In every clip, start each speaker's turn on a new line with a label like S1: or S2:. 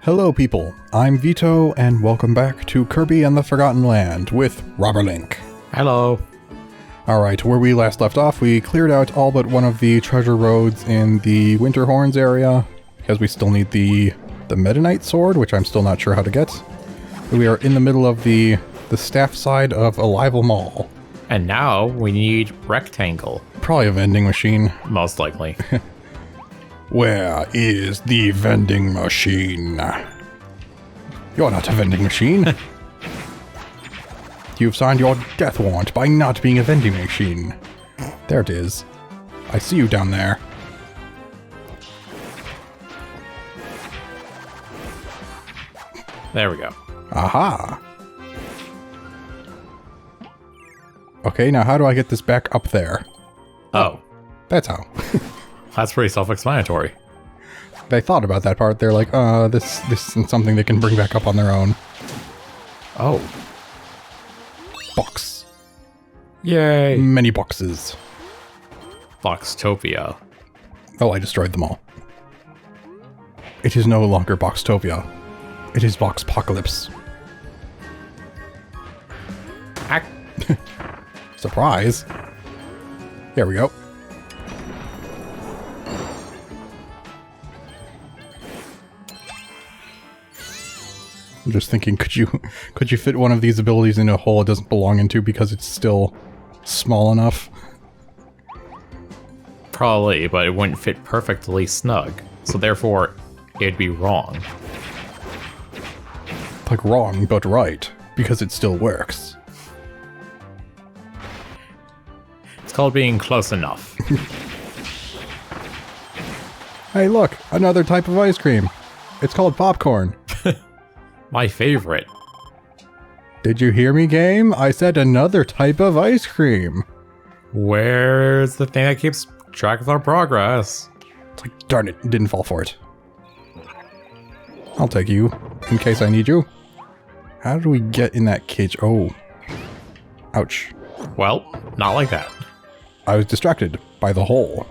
S1: Hello people, I'm Vito, and welcome back to Kirby and the Forgotten Land with Robberlink.
S2: Hello.
S1: Alright, where we last left off, we cleared out all but one of the treasure roads in the Winter Horns area, because we still need the Meta Knight sword, which I'm still not sure how to get. We are in the middle of the staff side of Alival Mall.
S2: And now we need rectangle.
S1: Probably a vending machine.
S2: Most likely.
S1: Where is the vending machine? You're not a vending machine. You've signed your death warrant by not being a vending machine. There it is. I see you down there.
S2: There we go.
S1: Aha! Okay, now how do I get this back up there?
S2: Oh.
S1: That's how.
S2: That's pretty self-explanatory.
S1: They thought about that part. They're like, this isn't something they can bring back up on their own.
S2: Oh.
S1: Box.
S2: Yay.
S1: Many boxes.
S2: Boxtopia.
S1: Oh, I destroyed them all. It is no longer Boxtopia. It is Boxpocalypse. Surprise. Here we go. I'm just thinking, could you fit one of these abilities in a hole it doesn't belong into because it's still small enough?
S2: Probably, but it wouldn't fit perfectly snug. So therefore, it'd be wrong.
S1: Like wrong, but right, because it still works.
S2: It's called being close enough.
S1: Hey look, another type of ice cream. It's called popcorn.
S2: My favorite.
S1: Did you hear me, game? I said another type of ice cream.
S2: Where's the thing that keeps track of our progress?
S1: It's like, darn it, didn't fall for it. I'll take you, in case I need you. How do we get in that cage? Oh. Ouch.
S2: Well, not like that.
S1: I was distracted by the hole.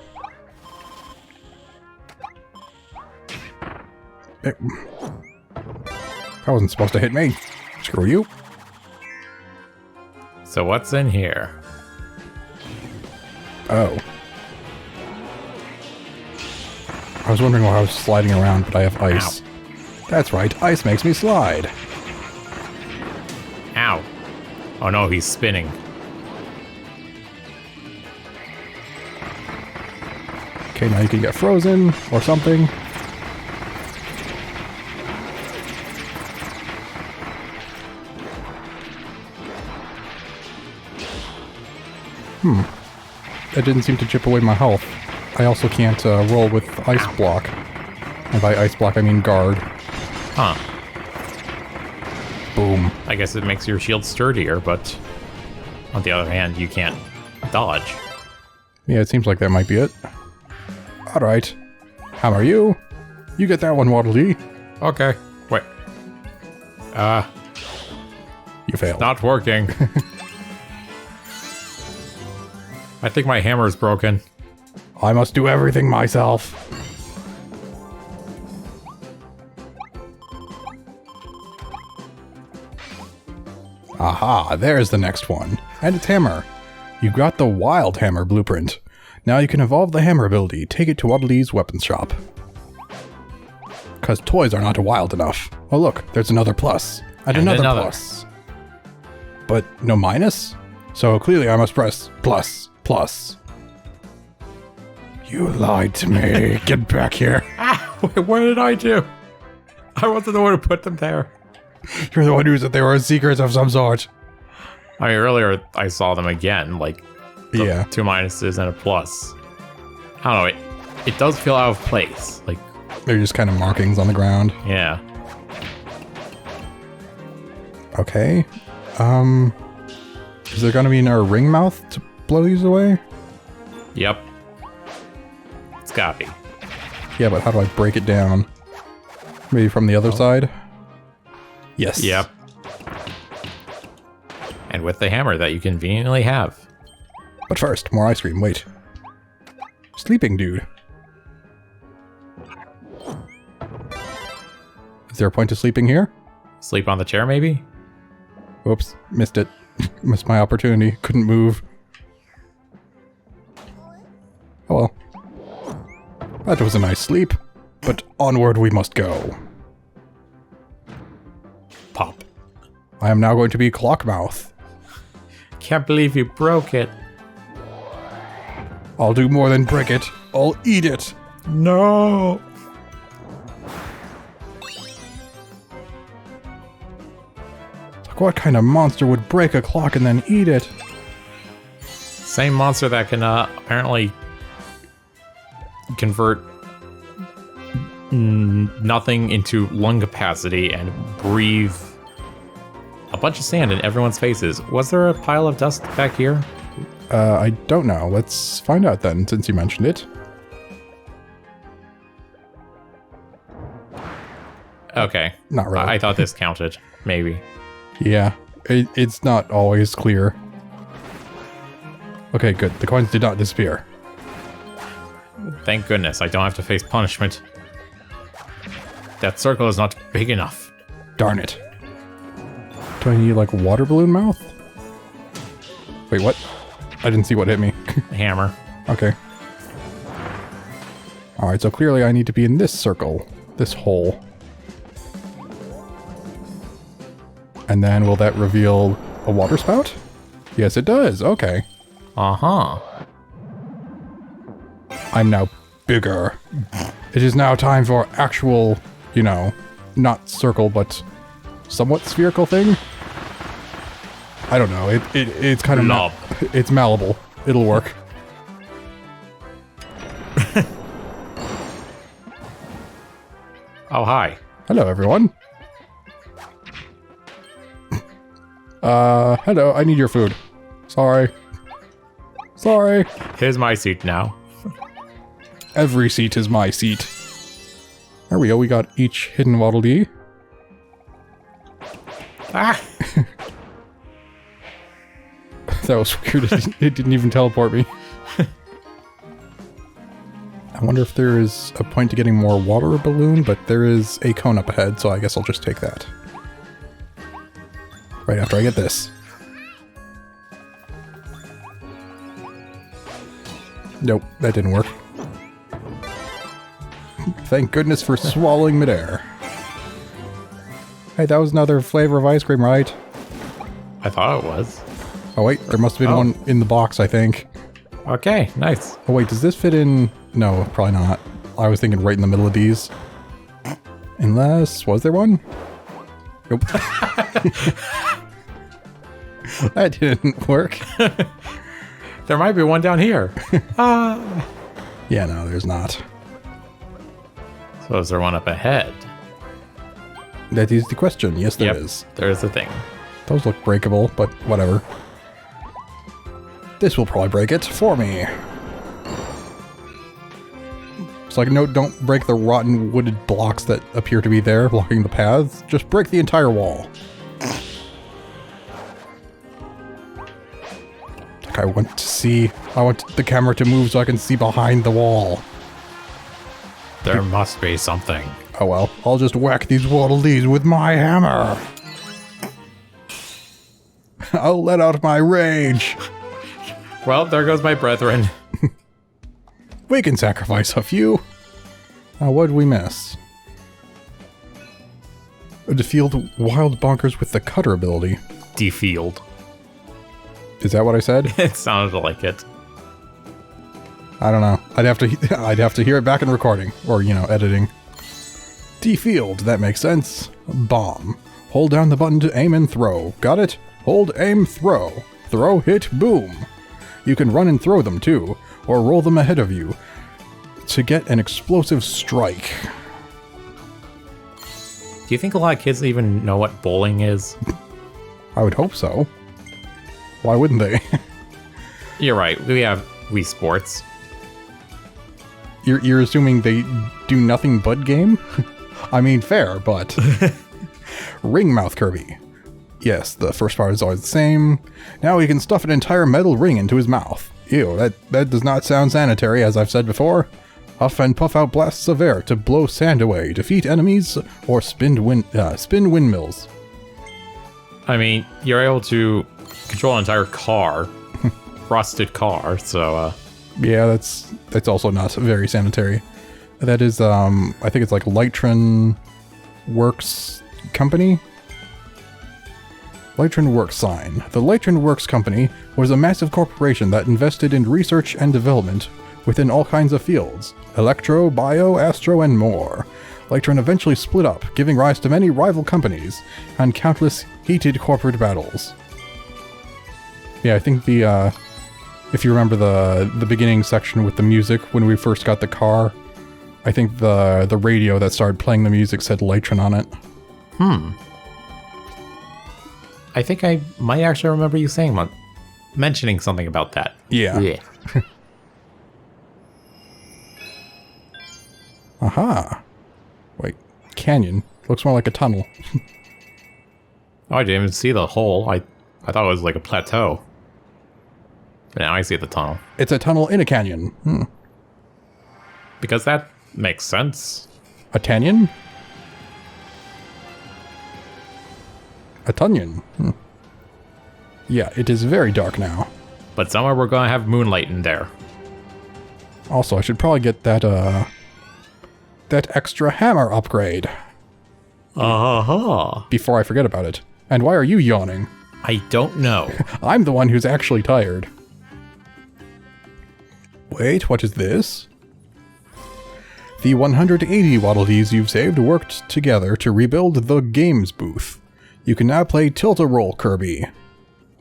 S1: That wasn't supposed to hit me. Screw you.
S2: So what's in here?
S1: Oh. I was wondering why I was sliding around, but I have ice. Ow. That's right, ice makes me slide.
S2: Ow. Oh no, he's spinning.
S1: Okay, now you can get frozen, or something. That didn't seem to chip away my health. I also can't roll with ice block. And by ice block, I mean guard.
S2: Huh.
S1: Boom.
S2: I guess it makes your shield sturdier, but on the other hand, you can't dodge.
S1: Yeah, it seems like that might be it. Alright. How are you? You get that one, Waddle.
S2: Okay. Wait.
S1: You failed.
S2: Not working. I think my hammer's broken.
S1: I must do everything myself. Aha, there's the next one. And it's hammer. You got the wild hammer blueprint. Now you can evolve the hammer ability. Take it to Waddle's weapons shop. Because toys are not wild enough. Oh look, there's another plus. And another plus. But no minus? So clearly I must press plus. Plus. You lied to me. Get back here.
S2: Wait, what did I do? I wasn't the one who put them there.
S1: You're the one who said they were secrets of some sort.
S2: I mean, earlier I saw them again, like
S1: yeah,
S2: 2 minuses and a plus. I don't know, it does feel out of place. Like
S1: they're just kind of markings on the ground.
S2: Yeah.
S1: Okay. Is there gonna be a ring mouth to blow these away?
S2: Yep. It's gotta be.
S1: Yeah, but how do I break it down? Maybe from the other side? Yes.
S2: Yep. And with the hammer that you conveniently have.
S1: But first, more ice cream. Wait. Sleeping dude. Is there a point to sleeping here?
S2: Sleep on the chair, maybe?
S1: Whoops, missed it. Missed my opportunity. Couldn't move. Oh well. That was a nice sleep, but onward we must go.
S2: Pop.
S1: I am now going to be Clockmouth.
S2: Can't believe you broke it.
S1: I'll do more than break it. I'll eat it.
S2: No.
S1: Like, what kind of monster would break a clock and then eat it?
S2: Same monster that can apparently convert nothing into lung capacity and breathe a bunch of sand in everyone's faces. Was there a pile of dust back here?
S1: I don't know. Let's find out then, since you mentioned it.
S2: Okay.
S1: Not really.
S2: I thought this counted. Maybe.
S1: Yeah, it's not always clear. Okay, good. The coins did not disappear.
S2: Thank goodness I don't have to face punishment. That circle is not big enough.
S1: Darn it. Do I need, like, water balloon mouth? Wait, what? I didn't see what hit me.
S2: Hammer.
S1: Okay. Alright, so clearly I need to be in this circle. This hole. And then will that reveal a water spout? Yes, it does. Okay.
S2: Uh-huh.
S1: I'm now bigger. It is now time for actual, you know, not circle, but somewhat spherical thing. I don't know. It's kind of...
S2: Lob.
S1: It's malleable. It'll work.
S2: Oh, hi.
S1: Hello, everyone. Hello. I need your food. Sorry. Sorry.
S2: Here's my seat now.
S1: Every seat is my seat. There we go. We got each hidden Waddle Dee.
S2: Ah!
S1: That was weird. It didn't even teleport me. I wonder if there is a point to getting more water balloon, but there is a cone up ahead, so I guess I'll just take that. Right after I get this. Nope, that didn't work. Thank goodness for swallowing midair. Hey, that was another flavor of ice cream, right?
S2: I thought it was.
S1: Oh wait, there must have been one in the box, I think.
S2: Okay, nice.
S1: Oh wait, does this fit in? No, probably not. I was thinking right in the middle of these. Unless, was there one? Nope. That didn't work.
S2: There might be one down here.
S1: Yeah, no, there's not.
S2: So is there one up ahead?
S1: That is the question. Yes, there is.
S2: There's the thing.
S1: Those look breakable, but whatever. This will probably break it for me. It's like, no, don't break the rotten wooded blocks that appear to be there, blocking the paths. Just break the entire wall. Like, I want the camera to move so I can see behind the wall.
S2: There must be something.
S1: Oh well, I'll just whack these Waddle Dees with my hammer. I'll let out my rage.
S2: Well, there goes my brethren.
S1: We can sacrifice a few. What did we miss? Defeat wild bonkers with the cutter ability.
S2: Defield.
S1: Is that what I said?
S2: It sounded like it.
S1: I don't know. I'd have to hear it back in recording, or you know, editing. Defield, that makes sense. Bomb. Hold down the button to aim and throw. Got it? Hold, aim, throw. Throw, hit, boom. You can run and throw them too, or roll them ahead of you to get an explosive strike.
S2: Do you think a lot of kids even know what bowling is?
S1: I would hope so. Why wouldn't they?
S2: You're right. We have Wii Sports.
S1: You're assuming they do nothing but game? I mean, fair, but... Ring mouth Kirby. Yes, the first part is always the same. Now he can stuff an entire metal ring into his mouth. Ew, that does not sound sanitary, as I've said before. Huff and puff out blasts of air to blow sand away, defeat enemies, or spin windmills.
S2: I mean, you're able to control an entire car, rusted car, so,
S1: Yeah, that's also not very sanitary. That is, I think it's like Lytron Works Company? Lytron Works sign. The Lytron Works Company was a massive corporation that invested in research and development within all kinds of fields. Electro, bio, astro, and more. Lytron eventually split up, giving rise to many rival companies and countless heated corporate battles. Yeah, I think the, if you remember the beginning section with the music when we first got the car, I think the radio that started playing the music said Lytron on it.
S2: I think I might actually remember you mentioning something about that.
S1: Yeah. Aha. Wait, canyon. Looks more like a tunnel.
S2: Oh, I didn't even see the hole. I thought it was like a plateau. But now I see the tunnel.
S1: It's a tunnel in a canyon.
S2: Because that makes sense.
S1: A tanyon? A tunyon. Yeah, it is very dark now.
S2: But somewhere we're gonna have moonlight in there.
S1: Also, I should probably get that extra hammer upgrade. Before I forget about it. And why are you yawning?
S2: I don't know.
S1: I'm the one who's actually tired. Wait, what is this? The 180 Waddle Dees you've saved worked together to rebuild the games booth. You can now play Tilt-A-Roll Kirby.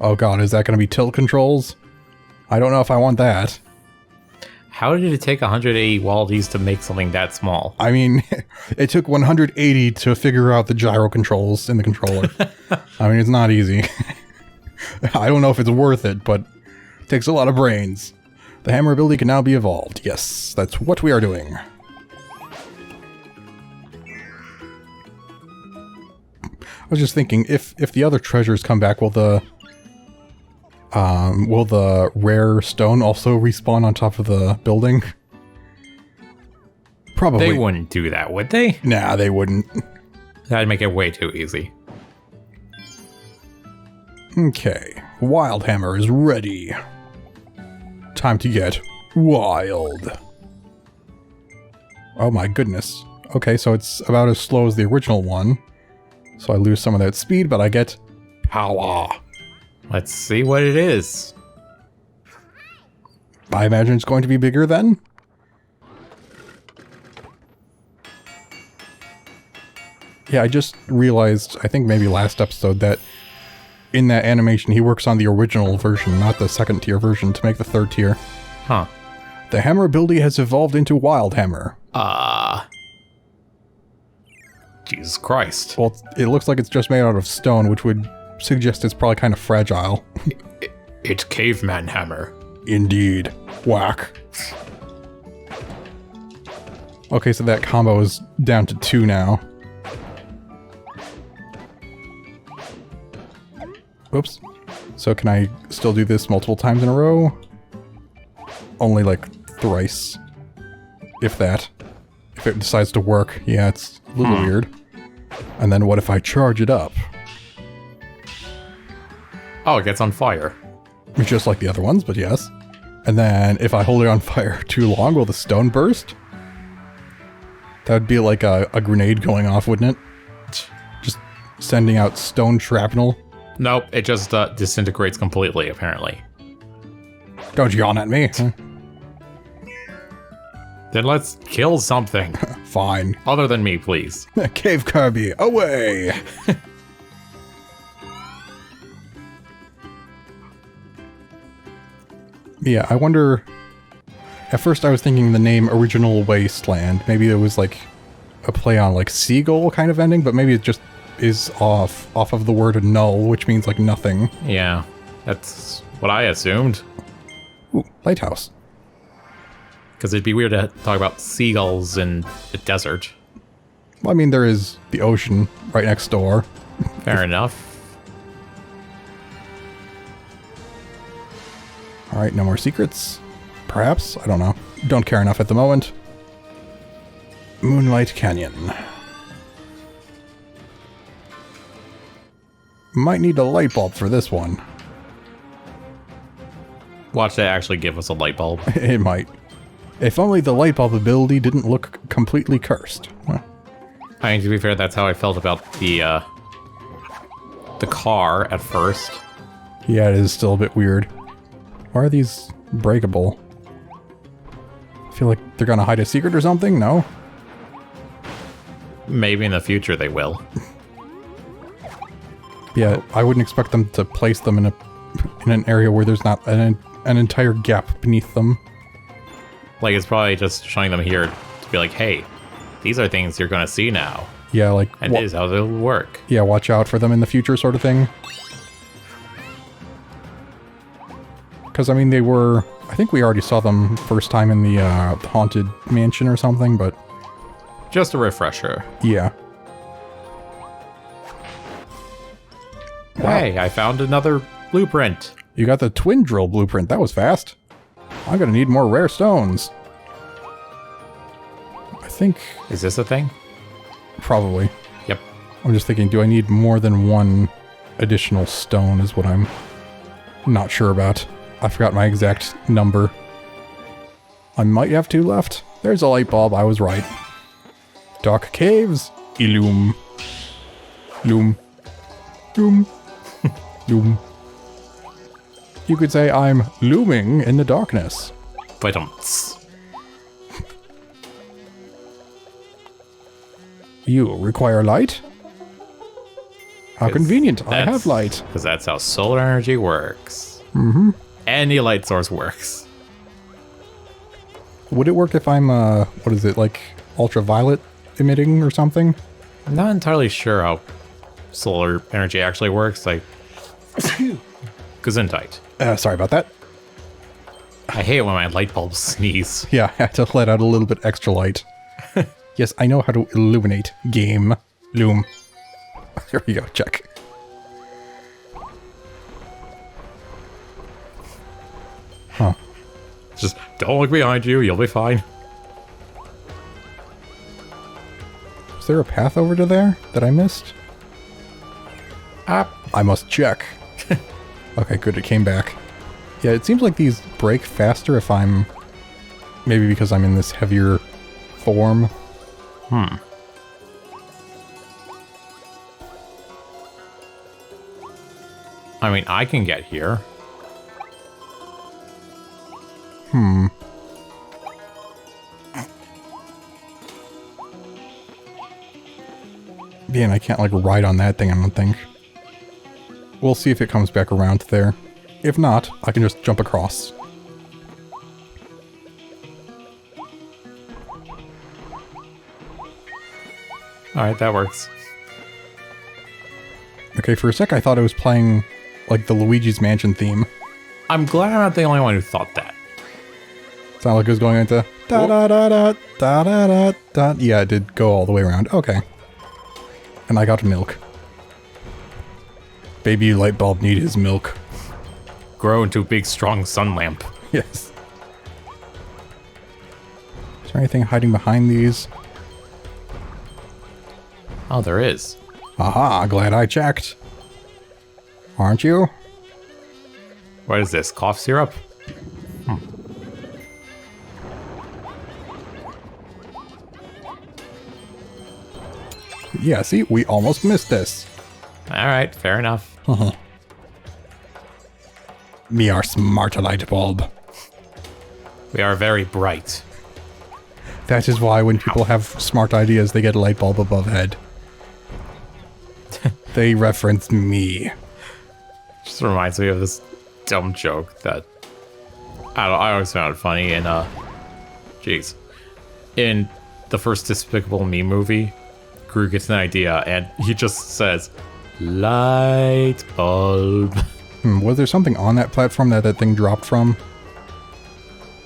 S1: Oh god, is that going to be tilt controls? I don't know if I want that.
S2: How did it take 180 Waldies to make something that small?
S1: I mean, it took 180 to figure out the gyro controls in the controller. I mean, it's not easy. I don't know if it's worth it, but it takes a lot of brains. The hammer ability can now be evolved. Yes, that's what we are doing. I was just thinking, if the other treasures come back, will the rare stone also respawn on top of the building? Probably.
S2: They wouldn't do that, would they?
S1: Nah, they wouldn't.
S2: That'd make it way too easy.
S1: Okay, Wild Hammer is ready. Time to get wild. Oh my goodness. Okay, so it's about as slow as the original one. So I lose some of that speed, but I get power.
S2: Let's see what it is.
S1: I imagine it's going to be bigger then? Yeah, I just realized, I think maybe last episode, that in that animation he works on the original version, not the second tier version, to make the third tier.
S2: Huh.
S1: The hammer ability has evolved into Wild Hammer.
S2: Jesus Christ.
S1: Well, it looks like it's just made out of stone, which would suggest it's probably kind of fragile.
S2: It's Caveman Hammer.
S1: Indeed. Whack. Okay, so that combo is down to 2 now. Whoops. So can I still do this multiple times in a row? Only like thrice. If that. If it decides to work. Yeah, it's a little weird. And then what if I charge it up?
S2: Oh, it gets on fire.
S1: Just like the other ones, but yes. And then if I hold it on fire too long, will the stone burst? That would be like a grenade going off, wouldn't it? Just sending out stone shrapnel.
S2: Nope, it just disintegrates completely, apparently.
S1: Don't yawn at me.
S2: Then let's kill something.
S1: Fine.
S2: Other than me, please.
S1: Cave Kirby, away! Yeah, I wonder... At first I was thinking the name Original Wasteland. Maybe it was like a play on like seagull kind of ending, but maybe it just is off of the word null, which means like nothing.
S2: Yeah, that's what I assumed.
S1: Ooh, lighthouse.
S2: Because it'd be weird to talk about seagulls in the desert.
S1: Well, I mean, there is the ocean right next door.
S2: Fair enough.
S1: Alright, no more secrets. Perhaps? I don't know. Don't care enough at the moment. Moonlight Canyon. Might need a light bulb for this one.
S2: Watch that actually give us a light bulb.
S1: It might. If only the light bulb ability didn't look completely cursed. Huh.
S2: I mean, to be fair, that's how I felt about the car at first.
S1: Yeah, it is still a bit weird. Why are these breakable? I feel like they're gonna hide a secret or something? No?
S2: Maybe in the future they will.
S1: Yeah, I wouldn't expect them to place them in an area where there's not an entire gap beneath them.
S2: Like, it's probably just showing them here to be like, hey, these are things you're gonna see now.
S1: Yeah, like...
S2: And this is how they'll work.
S1: Yeah, watch out for them in the future sort of thing. Because, I mean, they were... I think we already saw them first time in the Haunted Mansion or something, but...
S2: Just a refresher.
S1: Yeah. Wow.
S2: Hey, I found another blueprint.
S1: You got the twin drill blueprint. That was fast. I'm gonna need more rare stones. I think...
S2: Is this a thing?
S1: Probably.
S2: Yep.
S1: I'm just thinking, do I need more than one additional stone is what I'm not sure about. I forgot my exact number. I might have 2 left. There's a light bulb. I was right. Dark caves. Illume. Loom. Loom. Loom. You could say I'm looming in the darkness.
S2: But
S1: You require light? How convenient. I have light.
S2: Because that's how solar energy works.
S1: Mm-hmm.
S2: Any light source works.
S1: Would it work if I'm, what is it, like ultraviolet emitting or something?
S2: I'm not entirely sure how solar energy actually works. Like, Gesundheit.
S1: Sorry about that.
S2: I hate it when my light bulbs sneeze.
S1: Yeah, I had to let out a little bit extra light. Yes, I know how to illuminate. Game. Loom. There we go, check. Huh.
S2: Just don't look behind you, you'll be fine.
S1: Is there a path over to there that I missed? I must check. Okay, good, it came back. Yeah, it seems like these break faster if I'm... Maybe because I'm in this heavier form.
S2: I mean, I can get here.
S1: Yeah, and I can't, like, ride on that thing, I don't think. We'll see if it comes back around there. If not, I can just jump across.
S2: Alright, that works.
S1: Okay, for a sec I thought I was playing, like, the Luigi's Mansion theme.
S2: I'm glad I'm not the only one who thought that.
S1: Sound like it was going into da-da-da-da-da-da-da-da. Yeah, it did go all the way around. Okay. And I got milk. Baby light bulb need his milk.
S2: Grow into a big, strong sun lamp.
S1: Yes. Is there anything hiding behind these?
S2: Oh, there is.
S1: Aha, glad I checked. Aren't you?
S2: What is this? Cough syrup?
S1: Yeah, see, we almost missed this.
S2: Alright, fair enough.
S1: Me are smart light bulb.
S2: We are very bright.
S1: That is why when people have smart ideas, they get a light bulb above head. They reference me.
S2: Just reminds me of this dumb joke that I always found it funny. And jeez, in the first Despicable Me movie, Gru gets an idea and he just says, "Light bulb."
S1: Was there something on that platform that thing dropped from?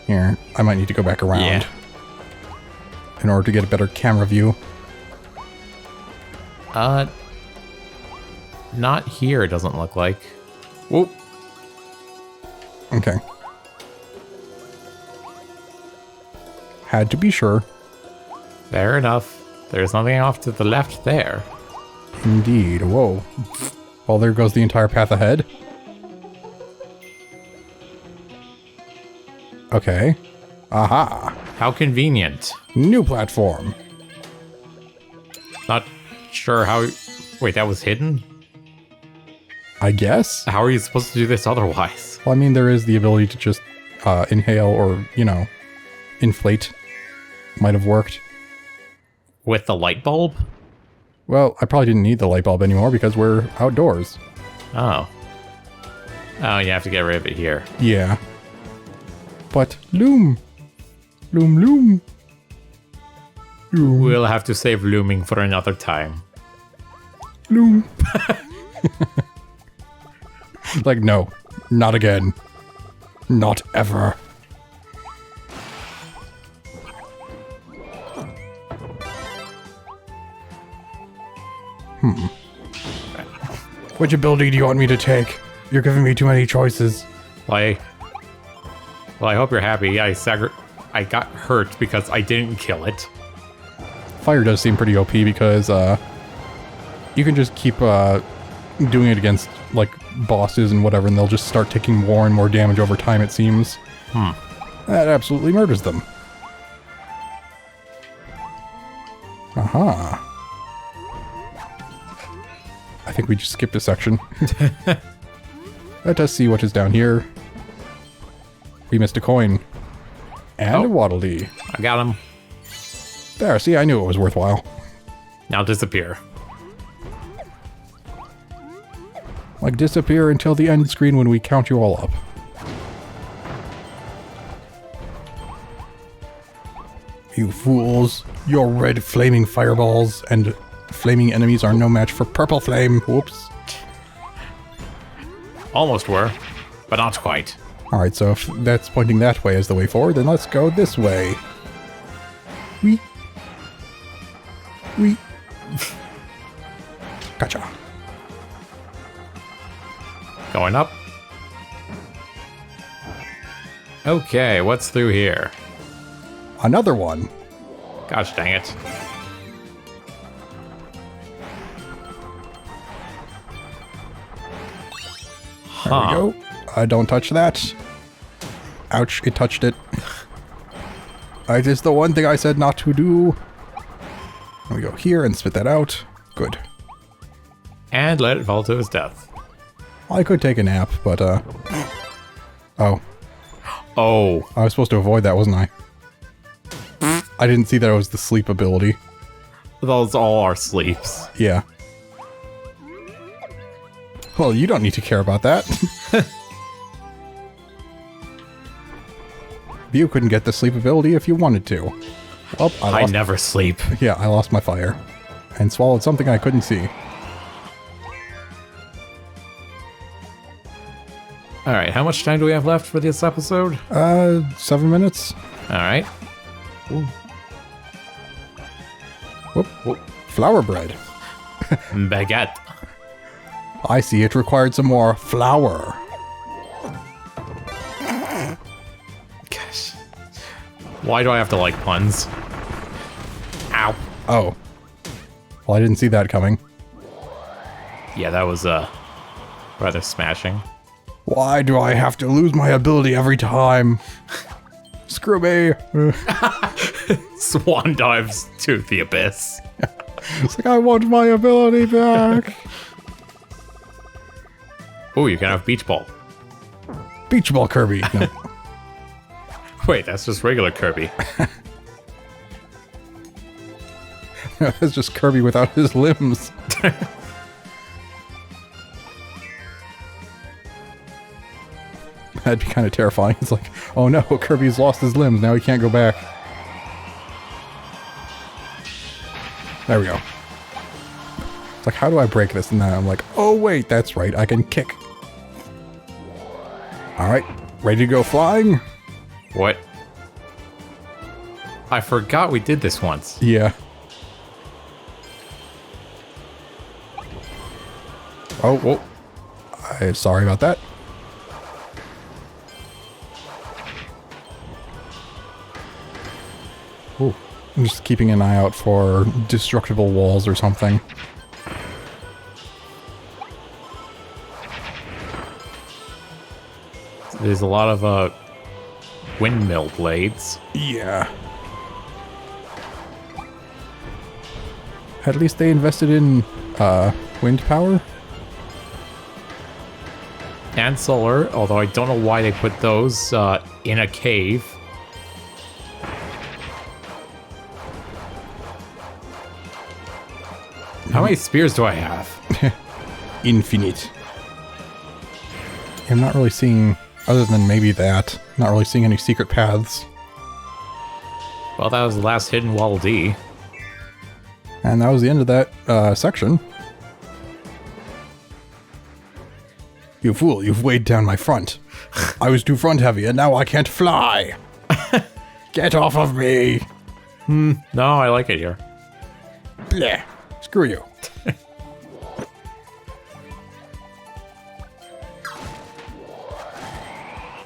S1: Here, I might need to go back around.
S2: Yeah.
S1: In order to get a better camera view.
S2: Not here. It doesn't look like. Whoop.
S1: Okay. Had to be sure.
S2: Fair enough. There's nothing off to the left there.
S1: Indeed. Whoa. Well, there goes the entire path ahead. Okay. Aha.
S2: How convenient.
S1: New platform.
S2: Not sure how... Wait, that was hidden?
S1: I guess?
S2: How are you supposed to do this otherwise?
S1: Well, I mean, there is the ability to just inhale or, you know, inflate. Might have worked.
S2: With the light bulb?
S1: Well, I probably didn't need the light bulb anymore because we're outdoors.
S2: Oh. Oh, you have to get rid of it here.
S1: Yeah. But loom. Loom, loom. Loom.
S2: We'll have to save looming for another time.
S1: Loom. Like, no. Not again. Not ever. Which ability do you want me to take? You're giving me too many choices.
S2: Well, I hope you're happy. I got hurt because I didn't kill it.
S1: Fire does seem pretty OP because you can just keep doing it against like bosses and whatever, and they'll just start taking more and more damage over time, it seems. That absolutely murders them. Aha. I think we just skipped a section. Let us see what is down here. We missed a coin. And a Waddle Dee.
S2: I got him.
S1: There, see, I knew it was worthwhile.
S2: Now disappear.
S1: Like, disappear until the end screen when we count you all up. You fools. Your red flaming fireballs and flaming enemies are no match for purple flame. Whoops.
S2: Almost were, but not quite.
S1: Alright, so if that's pointing that way as the way forward, then let's go this way. Wee. Wee. Gotcha.
S2: Going up. Okay, what's through here?
S1: Another one.
S2: Gosh dang it.
S1: There we go. Don't touch that. Ouch, it touched it. It is the one thing I said not to do. There we go here and spit that out. Good.
S2: And let it fall to his death.
S1: I could take a nap, but oh.
S2: Oh.
S1: I was supposed to avoid that, wasn't I? I didn't see that it was the sleep ability.
S2: Those all are sleeps.
S1: Yeah. Well, you don't need to care about that. You couldn't get the sleep ability if you wanted to. Well,
S2: I never sleep.
S1: Yeah, I lost my fire. And swallowed something I couldn't see.
S2: Alright, how much time do we have left for this episode?
S1: 7 minutes.
S2: Alright.
S1: Whoop, whoop. Flour bread.
S2: Baguette.
S1: I see it required some more flour.
S2: Gosh. Why do I have to like puns? Ow.
S1: Oh. Well, I didn't see that coming.
S2: Yeah, that was rather smashing.
S1: Why do I have to lose my ability every time? Screw me.
S2: Swan dives to the abyss.
S1: It's like, I want my ability back.
S2: Oh, you can have beach ball.
S1: Beach ball Kirby. No.
S2: Wait, that's just regular Kirby.
S1: It's just Kirby without his limbs. That'd be kind of terrifying. It's like, oh no, Kirby's lost his limbs. Now he can't go back. There we go. It's like, how do I break this? And then I'm like, oh wait, that's right. I can kick. Alright, ready to go flying?
S2: What? I forgot we did this once.
S1: Yeah. Oh, whoa. I'm sorry about that. Ooh. I'm just keeping an eye out for destructible walls or something.
S2: There's a lot of windmill blades.
S1: Yeah. At least they invested in wind power.
S2: And solar, although I don't know why they put those in a cave. How many spears do I have?
S1: Infinite. I'm not really seeing, other than maybe that, not really seeing any secret paths.
S2: Well, that was the last hidden Waddle Dee.
S1: And that was the end of that section. You fool, you've weighed down my front. I was too front heavy and now I can't fly. Get off of me.
S2: No, I like it here.
S1: Bleh. Screw you.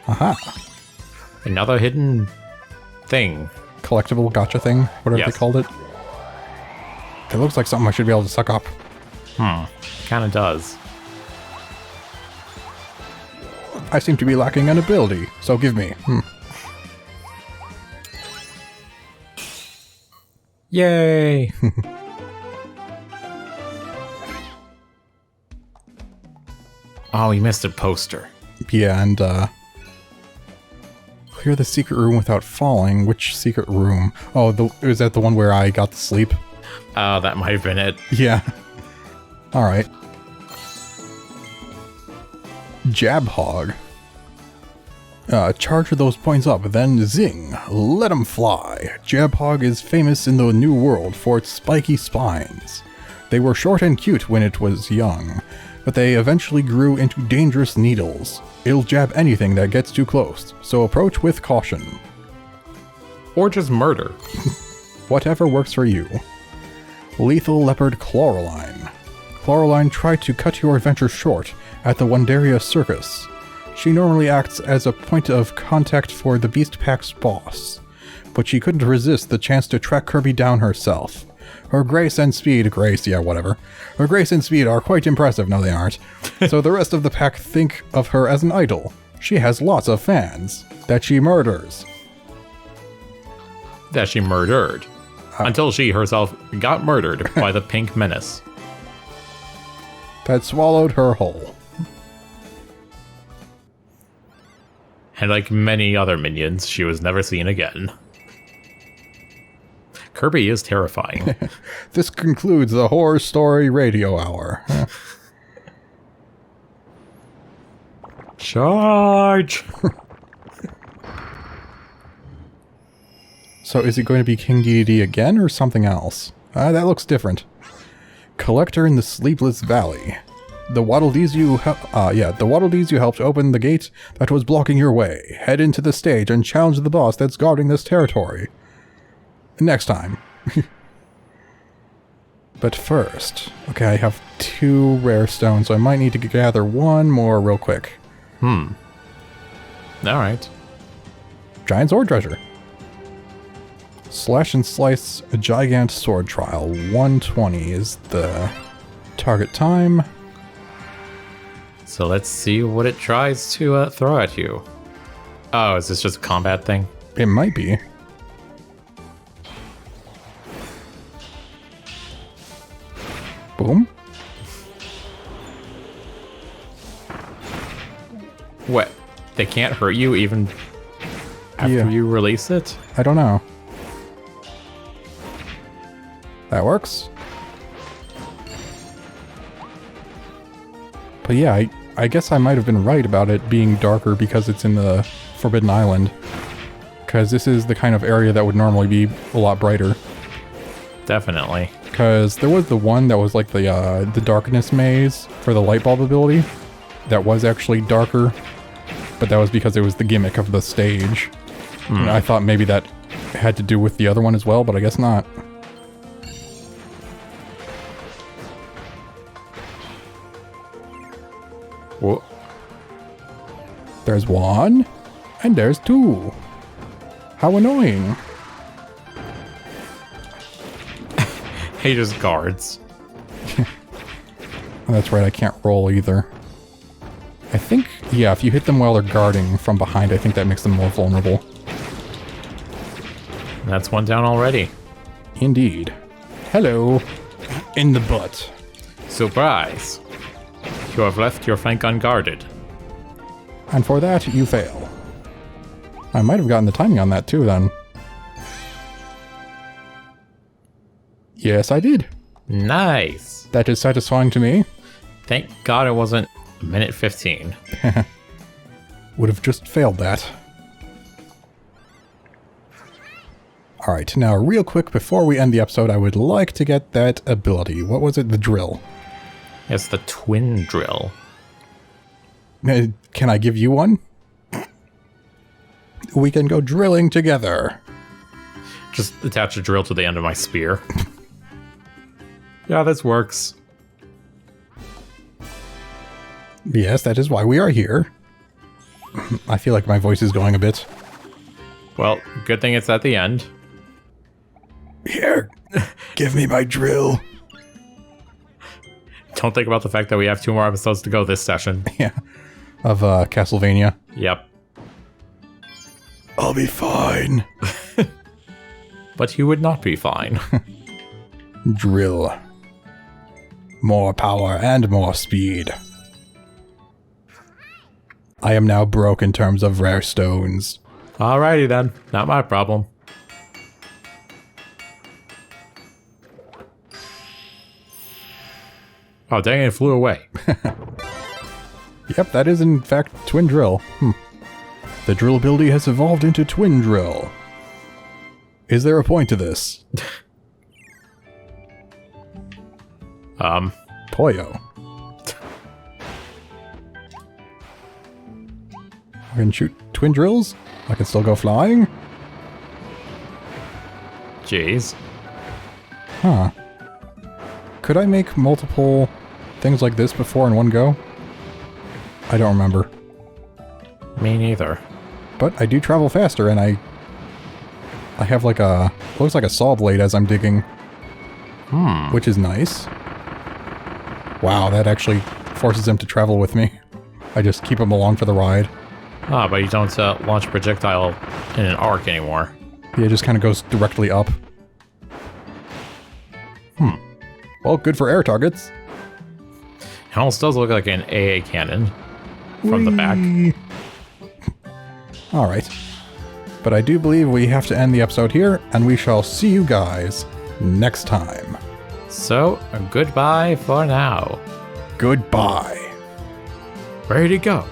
S1: Aha.
S2: Another hidden thing.
S1: Collectible gotcha thing, whatever
S2: Yes.
S1: they called it. It looks like something I should be able to suck up.
S2: Kinda does.
S1: I seem to be lacking an ability, so give me.
S2: Yay! Oh, we missed a poster.
S1: Yeah, and clear the secret room without falling. Which secret room? Oh, is that the one where I got the sleep?
S2: That might have been it.
S1: Yeah. Alright. Jab Hog. Charge those points up, then zing. Let 'em fly. Jab Hog is famous in the New World for its spiky spines. They were short and cute when it was young, but they eventually grew into dangerous needles. It'll jab anything that gets too close, so approach with caution.
S2: Or just murder.
S1: Whatever works for you. Lethal Leopard Chloraline. Chloraline tried to cut your adventure short at the Wandaria Circus. She normally acts as a point of contact for the Beast Pack's boss, but she couldn't resist the chance to track Kirby down herself. Her grace and speed, her grace and speed are quite impressive, no they aren't, so the rest of the pack think of her as an idol. She has lots of fans, that she murders.
S2: That she murdered. Until she herself got murdered by the Pink Menace.
S1: That swallowed her whole.
S2: And like many other minions, she was never seen again. Kirby is terrifying.
S1: This concludes the Horror Story Radio Hour.
S2: Charge!
S1: So is it going to be King Dedede again or something else? That looks different. Collector in the Sleepless Valley. The Waddle Dees you helped open the gate that was blocking your way. Head into the stage and challenge the boss that's guarding this territory. Next time. But first, okay, I have 2 rare stones, so I might need to gather 1 more real quick.
S2: Alright.
S1: Giant sword treasure. Slash and slice a gigant sword trial. 120 is the target time.
S2: So let's see what it tries to throw at you. Oh, is this just a combat thing?
S1: It might be. Boom.
S2: What? They can't hurt you even after you release it?
S1: I don't know. That works. But yeah, I guess I might have been right about it being darker because it's in the Forbidden Island. Because this is the kind of area that would normally be a lot brighter.
S2: Definitely.
S1: Because there was the one that was like the darkness maze for the light bulb ability. That was actually darker. But that was because it was the gimmick of the stage. And I thought maybe that had to do with the other one as well, but I guess not.
S2: Whoa.
S1: There's 1, and there's 2. How annoying.
S2: He just guards.
S1: Oh, that's right, I can't roll either. I think, yeah, if you hit them while they're guarding from behind, I think that makes them more vulnerable.
S2: That's one down already.
S1: Indeed. Hello. In the butt.
S2: Surprise! You have left your flank unguarded.
S1: And for that, you fail. I might have gotten the timing on that too, then. Yes, I did.
S2: Nice!
S1: That is satisfying to me.
S2: Thank God it wasn't a minute 15.
S1: Would have just failed that. Alright, now real quick before we end the episode, I would like to get that ability. What was it? The drill.
S2: It's the twin drill.
S1: Can I give you one? We can go drilling together.
S2: Just attach a drill to the end of my spear. Yeah, this works.
S1: Yes, that is why we are here. I feel like my voice is going a bit.
S2: Well, good thing it's at the end.
S1: Here, give me my drill.
S2: Don't think about the fact that we have 2 more episodes to go this session.
S1: Yeah, of Castlevania.
S2: Yep.
S1: I'll be fine.
S2: But you would not be fine.
S1: Drill. More power and more speed. I am now broke in terms of rare stones.
S2: Alrighty then, not my problem. Oh dang, it flew away.
S1: Yep, that is in fact Twin Drill. The drill ability has evolved into Twin Drill. Is there a point to this? Toyo. I can shoot twin drills? I can still go flying?
S2: Jeez.
S1: Huh. Could I make multiple things like this before in one go? I don't remember.
S2: Me neither.
S1: But I do travel faster, and I have like a... looks like a saw blade as I'm digging. Which is nice. Wow, that actually forces him to travel with me. I just keep him along for the ride.
S2: Ah, but you don't launch projectile in an arc anymore.
S1: Yeah, it just kind of goes directly up. Well, good for air targets.
S2: It almost does look like an AA cannon from the back.
S1: Alright. But I do believe we have to end the episode here, and we shall see you guys next time.
S2: So, goodbye for now.
S1: Goodbye.
S2: Ready to go.